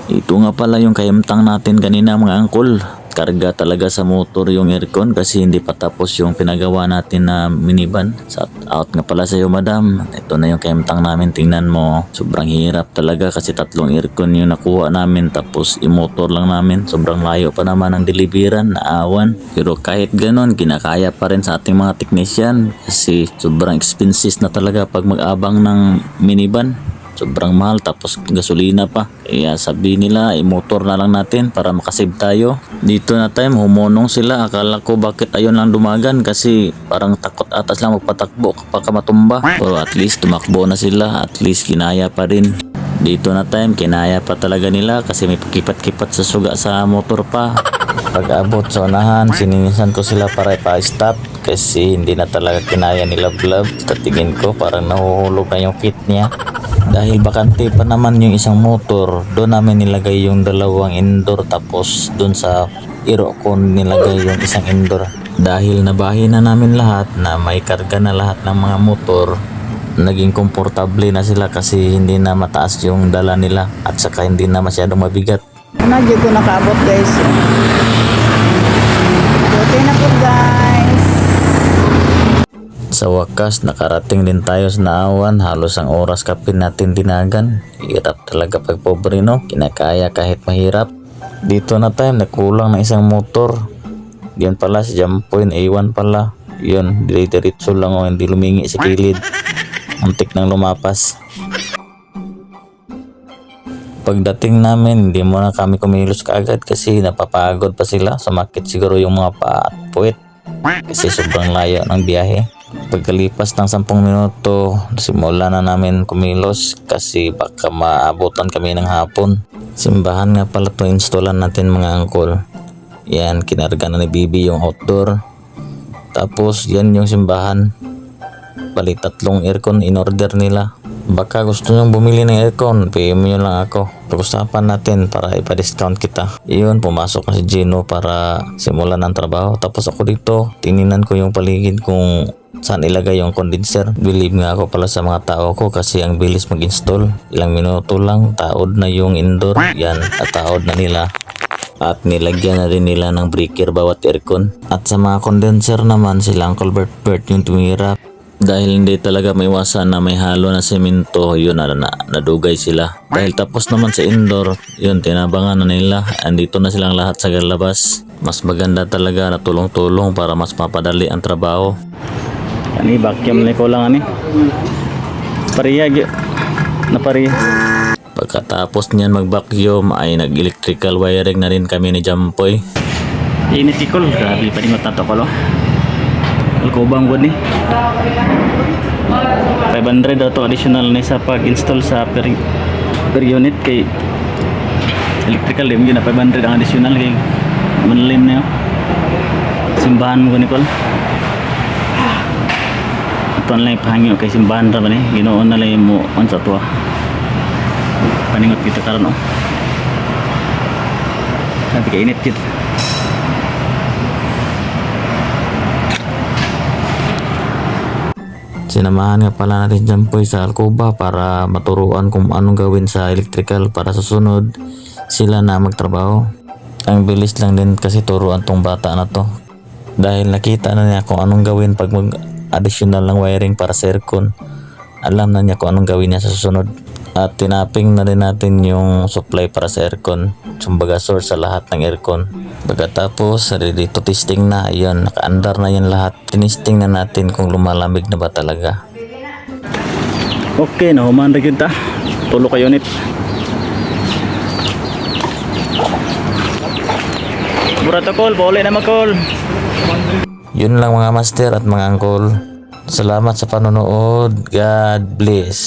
Ito nga pala yung kaimtang natin kanina mga angkol. Karga talaga sa motor yung aircon kasi hindi pa tapos yung pinagawa natin na minivan. Shout out nga pala sa iyo madam. Ito na yung kaimtang namin, tingnan mo. Sobrang hirap talaga kasi 3 aircon yung nakuha namin tapos i-motor lang namin. Sobrang layo pa naman ang deliveran, naawan. Pero kahit ganon, kinakaya pa rin sa ating mga technician kasi sobrang expensive na talaga pag mag-abang ng minivan. Sobrang mahal tapos gasolina pa. Kaya sabi nila i-motor na lang natin para makasave tayo. Dito na time humonong sila. Akala ko bakit ayun lang dumagan kasi parang takot atas lang magpatakbo kapag matumba. Pero at least tumakbo na sila. At least kinaya pa rin. Dito na time kinaya pa talaga nila kasi may pakipat-kipat sa suga sa motor pa. Pag abot sa unahan, sininisan ko sila para ipa-stop kasi hindi na talaga kinaya ni Love Love. Sa tingin ko parang nahuhulog na yung fit niya. Dahil bakante pa naman yung isang motor, doon namin nilagay yung 2 indoor tapos doon sa iro ko nilagay yung isang indoor. Dahil nabahin na namin lahat na may karga na lahat ng mga motor, naging komportable na sila kasi hindi na mataas yung dala nila at saka hindi na masyadong mabigat. Medyo ko nakaabot guys. Okay na po guys. Sa wakas, nakarating din tayo sa naawan. Halos ang oras kapin natin dinagan. Hirap talaga pag pobre no. Kinakaya kahit mahirap. Dito na time, nakulang ng isang motor. Yan pala si jump point, A1 pala. Yun, diretso lang o hindi lumingi sa kilid. Muntik nang lumapas. Pagdating namin, hindi muna kami kumilos kaagad kasi napapagod pa sila. Sumakit siguro yung mga paa at puwit kasi sobrang layo ng biyahe. Pagkalipas ng 10 minuto, simula na namin kumilos kasi baka maabutan kami ng hapon. Simbahan nga pala ito installan natin mga angkol. Yan, kinarga na ni Bibi yung outdoor. Tapos yan yung simbahan. Bali 3 aircon in order nila. Baka gusto nyo bumili ng aircon, PM nyo lang ako. Pag-usapan natin para ipa-discount kita. Iyon, pumasok na si Gino para simulan ng trabaho. Tapos ako dito, tininan ko yung paligid kung saan ilagay yung condenser. Believe nga ako pala sa mga tao ko kasi ang bilis mag-install. Ilang minuto lang, taod na yung indoor. Yan, taod na nila. At nilagyan na rin nila ng breaker bawat aircon. At sa mga condenser naman, sila Uncle Bert yung tumira. Dahil hindi talaga maiwasan na may halo na semento, yun nadugay sila. Dahil tapos naman sa indoor, yun tinabangan na nila. Andito na silang lahat sa labas. Mas maganda talaga na tulong-tulong para mas mapadali ang trabaho. Ani vacuum ni ko lang ani. Pariya na pariya. Pagkatapos niyan mag-vacuum ay nag-electrical wiring na rin kami ni Jampoy. Init ikol, grabe pa rin matatokolo. Alkobang ko ni 500 daw to additional na sa pag-install sa per unit kay electrical lim yun na 500 ang additional kay manlim na yun. Simbahan mo ko Nicole ito lang ipahangyo kay simbahan ra ba ni ginoon na lang mo on sa tuwa paningot kita karon o sabi ka init kita. Sinamahan nga pala natin Jampoy sa Alcoba para maturuan kung anong gawin sa electrical para susunod sila na magtrabaho. Ang bilis lang din kasi turuan tong bata na to. Dahil nakita na niya kung anong gawin pag mag-additional ng wiring para sa aircon. Alam na niya kung anong gawin niya sa susunod. At tinaping na rin natin yung supply para sa aircon. Sumbaga source sa lahat ng aircon. Pagkatapos, ready to testing na. Ayun, naka-andar na yan lahat. Tinesting na natin kung lumalamig na ba talaga. Okay, nahuman rin kita. Tulo ka unit. Burato call, bole na mag-call. Yun lang mga master at mga angkol. Salamat sa panonood. God bless.